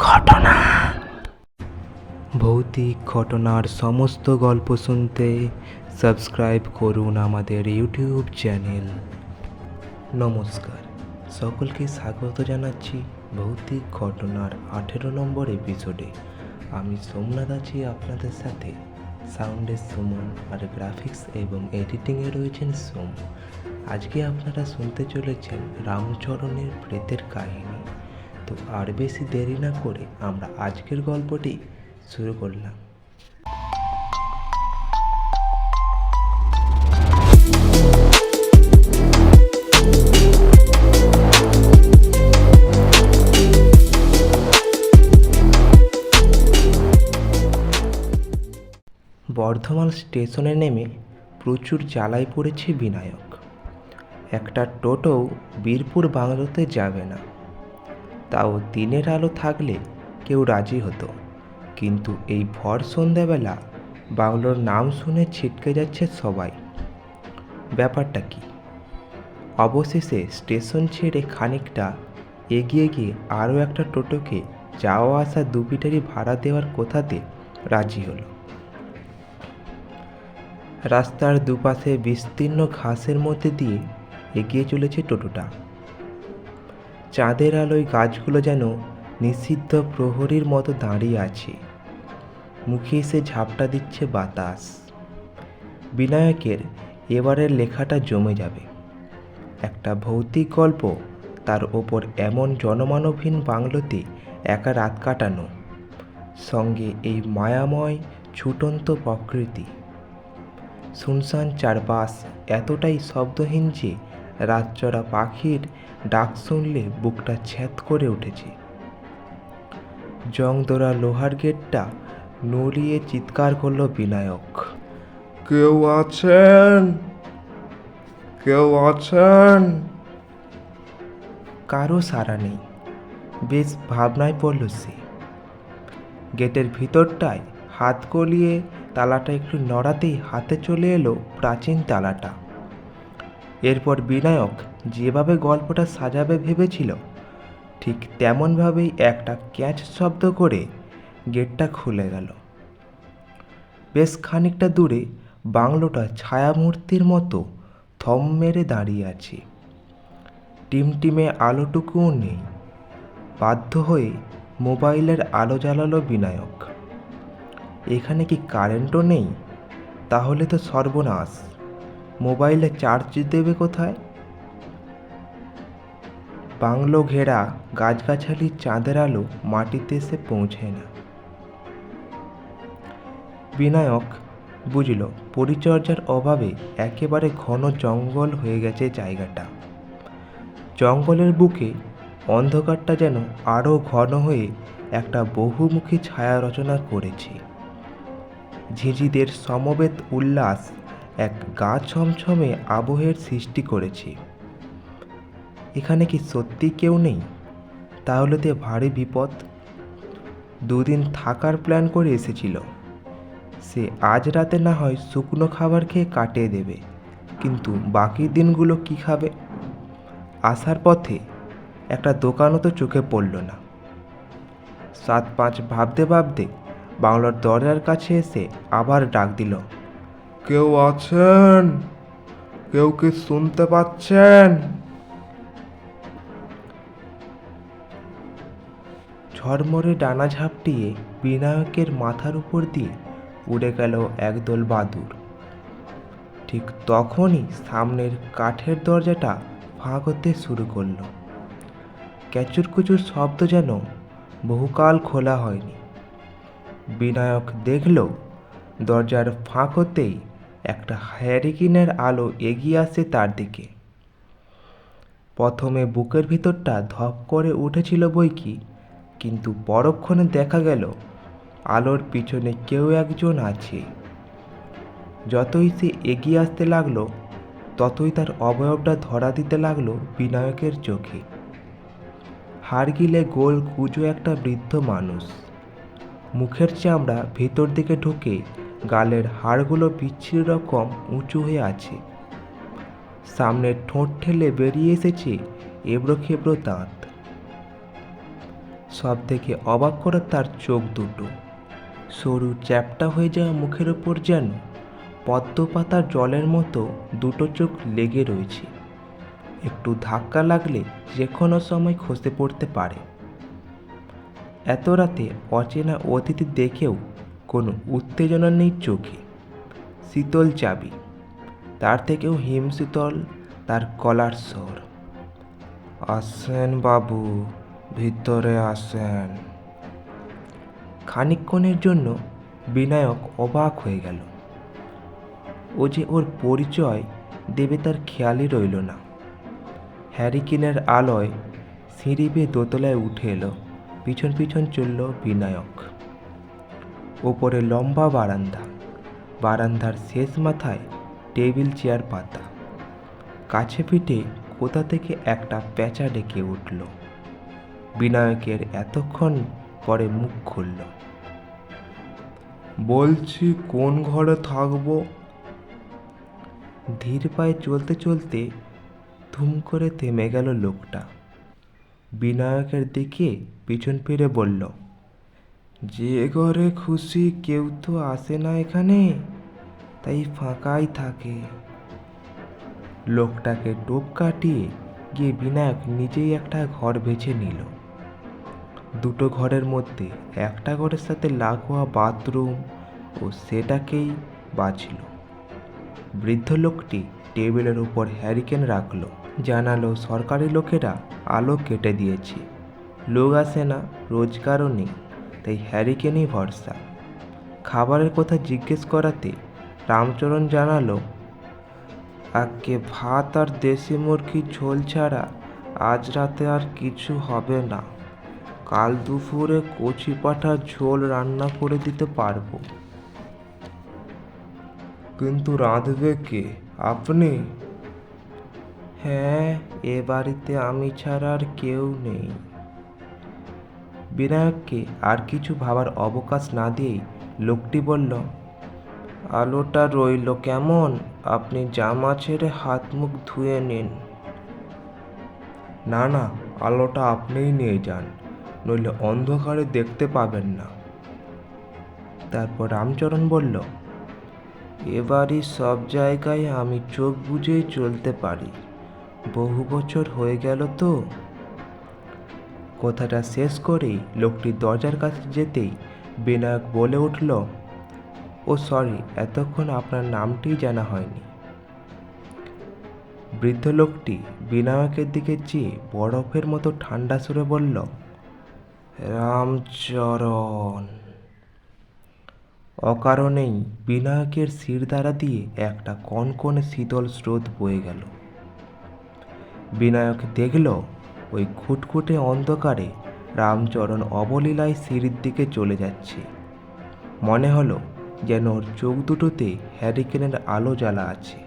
ঘটনা। ভৌতিক ঘটনার সমস্ত গল্প শুনতে সাবস্ক্রাইব করুন আমাদের ইউটিউব চ্যানেল। নমস্কার, সকলকে স্বাগত জানাচ্ছি ভৌতিক ঘটনার 18 নম্বর এপিসোডে। আমি সোমনাথ আছি আপনাদের সাথে। সাউন্ডে সুমন আর গ্রাফিক্স এবং এডিটিংয়ে রয়েছেন সোম। আজকে আপনারা শুনতে চলেছেন রামচরণের প্রেতের কাহিনী। তো আর বেশি দেরি না করে আমরা আজকের গল্পটি শুরু করলাম। বর্ধমান স্টেশনে নেমে প্রচুর জ্বালায় পড়েছে বিনায়ক। একটা টোটোও বীরপুর বাংলোতে যাবে না, তাও দিনের আলো থাকলে কেউ রাজি হতো। কিন্তু এই ভর সন্ধ্যাবেলা বাংলোর নাম শুনে ছিটকে যাচ্ছে সবাই। ব্যাপারটা কি? অবশেষে স্টেশন ছেড়ে খানিকটা এগিয়ে গিয়ে আরও একটা টোটোকে যাওয়া আসা দুপিটারি ভাড়া দেওয়ার কথাতে রাজি হলো। রাস্তার দুপাশে বিস্তীর্ণ ঘাসের মধ্যে দিয়ে এগিয়ে চলেছে টোটোটা। চাঁদের আলোয় গাছগুলো যেন নিষিদ্ধ প্রহরীর মতো দাঁড়িয়ে আছে। মুখে এসে ঝাপটা দিচ্ছে বাতাস। বিনায়কের এবারের লেখাটা জমে যাবে। একটা ভৌতিক গল্প, তার ওপর এমন জনমানবহীন বাংলোতে একা রাত কাটানো, সঙ্গে এই মায়াময় ছুটন্ত প্রকৃতি। শুনশান চারপাশ এতটাই শব্দহীন যে রাতচরা পাখির ডাক শুনলে বুকটা ছ্যাঁত করে উঠেছে। জংদোরা লোহার গেটটা নড়িয়ে চিৎকার করলো বিনায়ক, কেউ আছেন? কেউ আছেন? কারো সাড়া নেই। বেশ ভাবনায় পড়ল সে। গেটের ভিতরটায় হাত গলিয়ে তালাটা একটু নড়াতেই হাতে চলে এলো প্রাচীন তালাটা। এরপর বিনায়ক যেভাবে গল্পটা সাজাবে ভেবেছিল, ঠিক তেমনভাবেই একটা ক্যাচ শব্দ করে গেটটা খুলে গেল। বেশ খানিকটা দূরে বাংলোটা ছায়ামূর্তির মতো থম মেরে দাঁড়িয়ে আছে। টিমটিমে আলোটুকুও নেই। বাধ্য হয়ে মোবাইলের আলো জ্বালালো বিনায়ক। এখানে কি কারেন্টও নেই? তাহলে তো সর্বনাশ। মোবাইলে চার্জ দেবে কোথায়? বাংলো ঘেরা গাছগাছালির চাঁদের আলো মাটিতে এসে পৌঁছায় না। বিনায়ক বুঝল পরিচর্যার অভাবে একেবারে ঘন জঙ্গল হয়ে গেছে জায়গাটা। জঙ্গলের বুকে অন্ধকারটা যেন আরও ঘন হয়ে একটা বহুমুখী ছায়া রচনা করেছে। ঝিঁঝিদের সমবেত উল্লাস এক গা ছমছমে আবহের সৃষ্টি করেছে। এখানে কি সত্যি কেউ নেই? তাহলে তো ভারী বিপদ। দুদিন থাকার প্ল্যান করে এসেছিল সে। আজ রাতে না হয় শুকনো খাবার খেয়ে কাটিয়ে দেবে, কিন্তু বাকি দিনগুলো কি খাবে? আসার পথে একটা দোকানও তো চোখে পড়ল না। 7-5 ভাবতে ভাবতে বাংলোর দরজার কাছে এসে আবার ডাক দিল, কেউ আছেন? কেউ কি শুনতে পাচ্ছেন? ঝড়মরে ডানা ঝাপটিয়ে বিনায়কের মাথার উপর দিয়ে উড়ে গেল একদল বাদুড়। ঠিক তখনই সামনের কাঠের দরজাটা ফাঁক হতে শুরু করলো। ক্যাচুর কুচুর শব্দ যেন বহুকাল খোলা হয়নি। বিনায়ক দেখল দরজার ফাঁক হতেই একটা হ্যারিকেনের আলো এগিয়ে আসে তার দিকে। প্রথমে বুকের ভিতরটা ধপ করে উঠেছিল বইকি, কিন্তু পরক্ষণে দেখা গেল আলোর পিছনে কেউ একজন আছে। যতই সে এগিয়ে আসতে লাগলো, ততই তার অবয়বটা ধরা দিতে লাগলো বিনায়কের চোখে। হাড় গিলে গোল কুঁজো একটা বৃদ্ধ মানুষ। মুখের চামড়া ভেতর দিকে ঢুকে গালের হাড়গুলো বিচ্ছিরি রকম উঁচু হয়ে আছে। সামনের ঠোঁট ঠেলে বেরিয়ে এসেছে এবড়ো খেবড়ো দাঁত। সব থেকে অবাক করে তার চোখ দুটো। সরু চ্যাপ্টা হয়ে যাওয়া মুখের ওপর যেন পদ্ম পাতার জলের মতো দুটো চোখ লেগে রয়েছে। একটু ধাক্কা লাগলে যে কোনো সময় খসে পড়তে পারে। এত রাতে অচেনা অতিথি দেখেও কোনো উত্তেজনা নেই চোখে। শীতল চাবি, তার থেকেও হিমশীতল তার গলার স্বর। আসেন বাবু, ভিতরে আসেন। খানিকক্ষণের জন্য বিনায়ক অবাক হয়ে গেল। ও যে ওর পরিচয় দেবে তার খেয়ালই রইল না। হ্যারিকেনের আলোয় সিঁড়ি বেয়ে দোতলায় উঠে এলো। পিছন পিছন চলল বিনায়ক। ওপরে লম্বা বারান্দা, বারান্দার শেষ মাথায় টেবিল চেয়ার পাতা। কাছে পিঠে কোথা থেকে একটা প্যাঁচা ডেকে উঠল। বিনায়কের এতক্ষণ পরে মুখ খুলল। বলছি কোন ঘরে থাকবো? ধীর পায়ে চলতে চলতে ধুম করে থেমে গেল লোকটা। বিনায়কের দিকে পিছন ফিরে বলল, যে ঘরে খুশি, কেউ তো আসে না এখানে, তাই ফাঁকাই থাকে। লোকটাকে টোপ কাটিয়ে গিয়ে বিনায়ক নিজেই একটা ঘর বেছে নিল। দুটো ঘরের মধ্যে একটা ঘরের সাথে লাগোয়া বাথরুম ও সেটাকেই বাছল। বৃদ্ধ লোকটি টেবিলের উপর হ্যারিকেন রাখলো। জানালো সরকারি লোকেরা আলো কেটে দিয়েছে, লোক আসে না, রোজগারও নেই, তাই হ্যারিকেনই ভরসা। খাবারের কথা জিজ্ঞেস করাতে রামচরণ জানালো, আজকে ভাত আর দেশি মুরগির ঝোল ছাড়া আজ রাতে আর কিছু হবে না। কাল দুপুরে কচি পাঁঠার ঝোল রান্না করে দিতে পারবো। কিন্তু রাঁধবে কে, আপনি? হ্যাঁ, এ বাড়িতে আমি ছাড়া আর কেউ নেই। বিনায়ককে আর কিছু ভাবার অবকাশ না দিয়েই লোকটি বলল, আলোটা রইল কেমন? আপনি জামা ছেড়ে হাত মুখ ধুয়ে নিন। না না, আলোটা আপনিই নিয়ে যান, নইলে অন্ধকারে দেখতে পাবেন না। তারপর রামচরণ বলল, এবারই সব জায়গায় আমি চোখ বুজেই চলতে পারি, বহু বছর হয়ে গেল তো। কথাটা শেষ করেই লোকটি দরজার কাছে যেতেই বিনায়ক বলে উঠল, ও সরি, এতক্ষণ আপনার নামটিই জানা হয়নি। বৃদ্ধ লোকটি বিনায়কের দিকে চেয়ে বরফের মতো ঠান্ডা সুরে বলল, রামচরণ। অকারণেই বিনায়কের শিরদাঁড়া দিয়ে একটা কনকনে শীতল স্রোত বয়ে গেল। বিনায়ক দেখল ওই খুটখুটে অন্ধকারে রামচরণ অবলীলায় সিঁড়ির দিকে চলে যাচ্ছে। মনে হলো যেন ওর চোখ দুটোতে হ্যারিকেনের আলো জ্বালা আছে।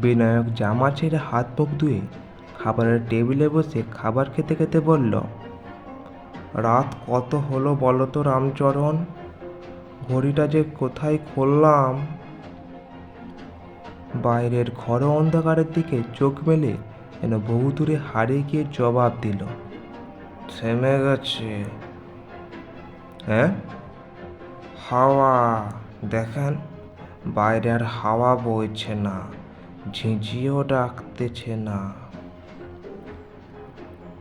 বিনায়ক জামা ছেড়ে হাত মুখ ধুয়ে খাবারের টেবিলে বসে খাবার খেতে খেতে বলল, রাত কত হলো বলো তো রামচরণ? ঘড়িটা যে কোথায় খুললাম। বাইরের ঘর অন্ধকারের দিকে চোখ মেলে যেন বহু দূরে হারিয়ে গিয়ে জবাব দিল, থেমে গেছে। হ্যাঁ? হাওয়া দেখেন, বাইরে আর হাওয়া বইছে না, ঝিঁঝিয়েও ডাকতেছে না।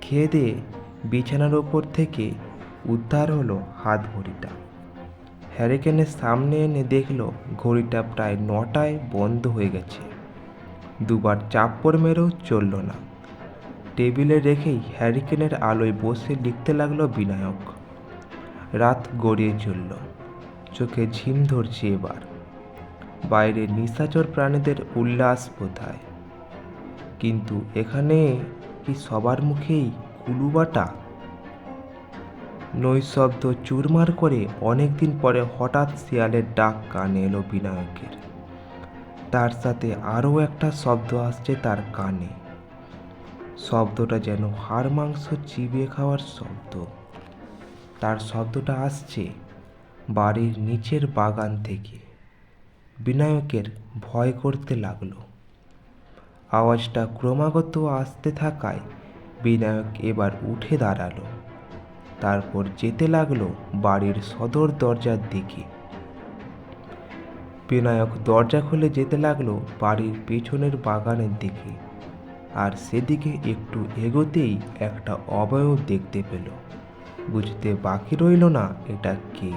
খেয়ে দিয়ে বিছানার ওপর থেকে উদ্ধার হলো হাত ঘড়িটা। হ্যারিকেনের সামনে এনে দেখলো ঘড়িটা প্রায় 9টায় বন্ধ হয়ে গেছে। দুবার চাপ্পড় মেরেও চলল না। টেবিলে রেখেই হ্যারিকেনের আলোয় বসে লিখতে লাগলো বিনায়ক। রাত গড়িয়ে চলল, চোখে ঝিম ধরছে এবার। বাইরে নিশাচর প্রাণীদের উল্লাস বোধহয়, কিন্তু এখানে কি সবার মুখেই কুলুবাটা? নৈশব্দ চুরমার করে অনেকদিন পরে হঠাৎ শিয়ালের ডাক কানে এলো বিনায়কের। তার সাথে আরও একটা শব্দ আসছে তার কানে। শব্দটা যেন হাড় মাংস চিবিয়ে খাওয়ার শব্দ। তার শব্দটা আসছে বাড়ির নিচের বাগান থেকে। বিনায়কের ভয় করতে লাগলো। আওয়াজটা ক্রমাগত আসতে থাকায় বিনায়ক এবার উঠে দাঁড়ালো। তারপর যেতে লাগলো বাড়ির সদর দরজার দিকে। বিনায়ক দরজা খুলে যেতে লাগলো বাড়ির পেছনের বাগানের দিকে। আর সেদিকে একটু এগোতেই একটা অবয়ব দেখতে পেল। বুঝতে বাকি রইল না এটা কে।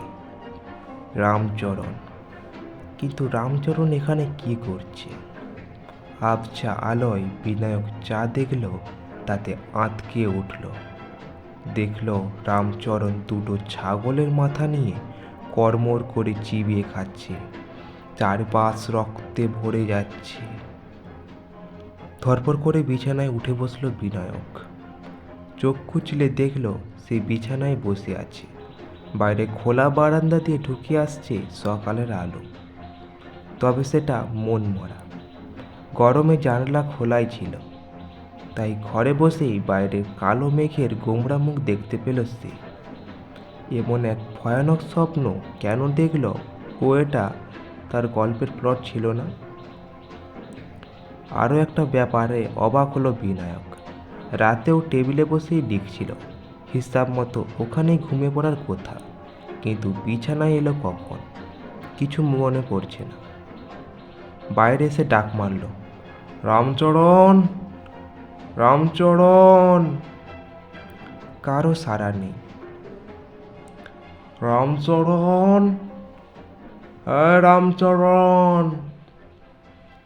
রামচরণ। কিন্তু রামচরণ এখানে কি করছে? আবছা আলোয় বিনায়ক যা দেখল তাতে আঁতকে উঠল। দেখল রামচরণ দুটো ছাগলের মাথা নিয়ে কড়মড় করে চিবিয়ে খাচ্ছে। চারপাশ রক্তে ভরে যাচ্ছে। ধরপড় করে বিছানায় উঠে বসল বিনায়ক। চোখ খুঁচলে দেখল সে বিছানায় বসে আছে। বাইরে খোলা বারান্দা দিয়ে ঢুকে আসছে সকালের আলো, তবে সেটা মন মরা। গরমে জানলা খোলাই ছিল, তাই ঘরে বসেই বাইরের কালো মেঘের গোমড়া মুখ দেখতে পেল সে। এমন এক ভয়ানক স্বপ্ন কেন দেখল ও? এটা তার গল্পের প্লট ছিল না। আরও একটা ব্যাপারে অবাক হলো বিনায়ক। রাতেও টেবিলে বসেই লিখছিল। হিসাব মতো ওখানেই ঘুমিয়ে পড়ার কথা, কিন্তু বিছানায় এলো কখন কিছু মনে পড়ছে না। বাইরে এসে ডাক মারল, রামচরণ, রামচরণ। কারো সাড়া নেই। রামচরণ, রামচরণ।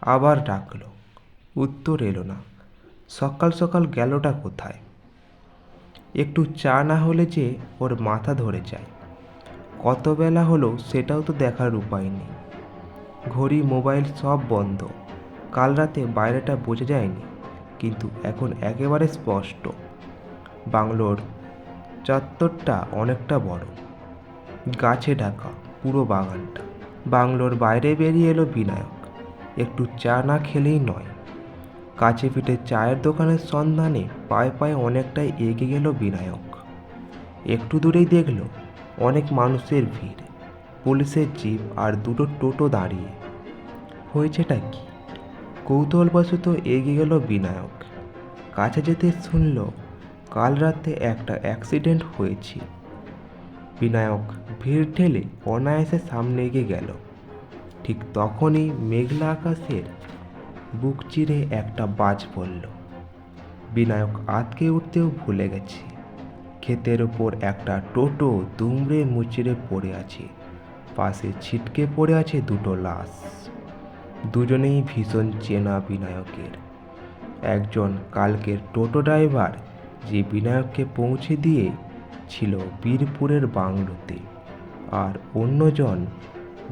আবার ডাকলো, উত্তর এলো না। সকাল সকাল গেলটা কোথায়? একটু চা না হলে যে ওর মাথা ধরে যায়। কত বেলা হলো সেটাও তো দেখার উপায় নেই। ঘড়ি, মোবাইল সব বন্ধ। কাল রাতে বাইরেটা বোঝা যায়নি, কিন্তু এখন একেবারে স্পষ্ট। বাংলোর চত্বরটা অনেকটা বড়, গাছে ঢাকা পুরো বাগানটা। বাংলোর বাইরে বেরিয়ে এলো বিনায়ক। একটু চা না খেলেই নয়। কাছে পিঠে চায়ের দোকানের সন্ধানে পায়ে পায়ে অনেকটাই এগিয়ে গেল বিনায়ক। একটু দূরেই দেখল অনেক মানুষের ভিড়, পুলিশের জিপ আর দুটো টোটো দাঁড়িয়ে। হয়েছেটা কি? কৌতূহলবশত এগিয়ে গেল বিনায়ক। কাছে যেতে শুনল কাল রাতে একটা অ্যাক্সিডেন্ট হয়েছে। বিনায়ক ভিড় ঠেলে অনায়াসে সামনে এগিয়ে গেল। ঠিক তখনই মেঘলা আকাশের বুক চিরে একটা বাজ পড়ল। বিনায়ক আঁতকে উঠতেও ভুলে গেছে। ক্ষেতের ওপর একটা টোটো দুমড়ে মুচড়ে পড়ে আছে। পাশে ছিটকে পড়ে আছে দুটো লাশ। দুজনেই ভীষণ চেনা বিনায়কের। একজন কালকের টোটো ড্রাইভার, যে বিনায়ককে পৌঁছে দিয়ে ছিল বীরপুরের বাংলোতে, আর অন্যজন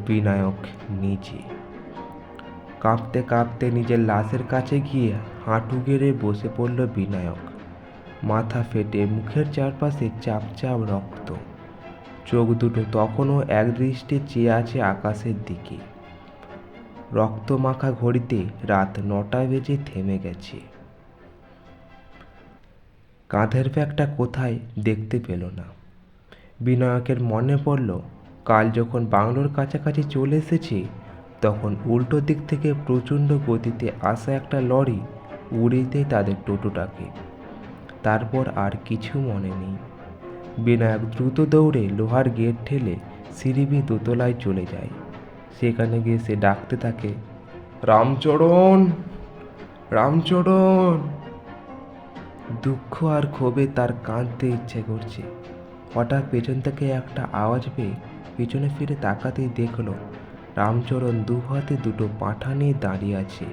বিনায়ক নিজে। কাঁপতে কাঁপতে নিজের লাশের কাছে গিয়ে হাঁটু গেড়ে বসে পড়ল বিনায়ক। মাথা ফেটে মুখের চারপাশে চাপ চাপ রক্ত। চোখ দুটো তখনও একদৃষ্টে চেয়ে আছে আকাশের দিকে। রক্তমাখা ঘড়িতে রাত 9টা বেজে থেমে গেছে। কাঁধের ব্যাগটা কোথায় দেখতে পেল না। বিনায়কের মনে পড়ল কাল যখন বাংলোর কাছাকাছি চলে এসেছে, তখন উল্টো দিক থেকে প্রচণ্ড গতিতে আসা একটা লরি উড়িয়ে দেয় তাদের টোটোটাকে। তারপর আর কিছু মনে নেই। বিনায়ক দ্রুত দৌড়ে লোহার গেট ঠেলে সিঁড়ি বেয়ে দোতলায় চলে যায়। সেখানে গিয়ে সে ডাকতে থাকে, রামচরণ, রামচরণ। দুঃখ আর ক্ষোভে তার কাঁদতে ইচ্ছে করছে। হঠাৎ পেছন থেকে একটা আওয়াজ পেয়ে পেছনে ফিরে তাকাতেই দেখলো রামচরণ দু হাতে দুটো পাঁঠা নিয়ে দাঁড়িয়ে আছে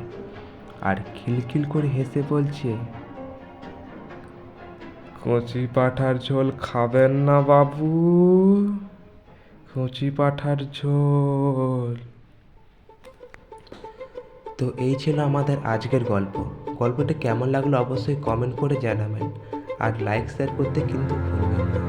আর খিলখিল করে হেসে বলছে, কচি পাঁঠার ঝোল খাবেন না বাবু? কচি পাঁঠার ঝোল। তো এই ছিল আমাদের আজকের গল্প। গল্পটা কেমন লাগলো অবশ্যই কমেন্ট করে জানাবেন, আর লাইক শেয়ার করতে কিন্তু ভুলবেন না।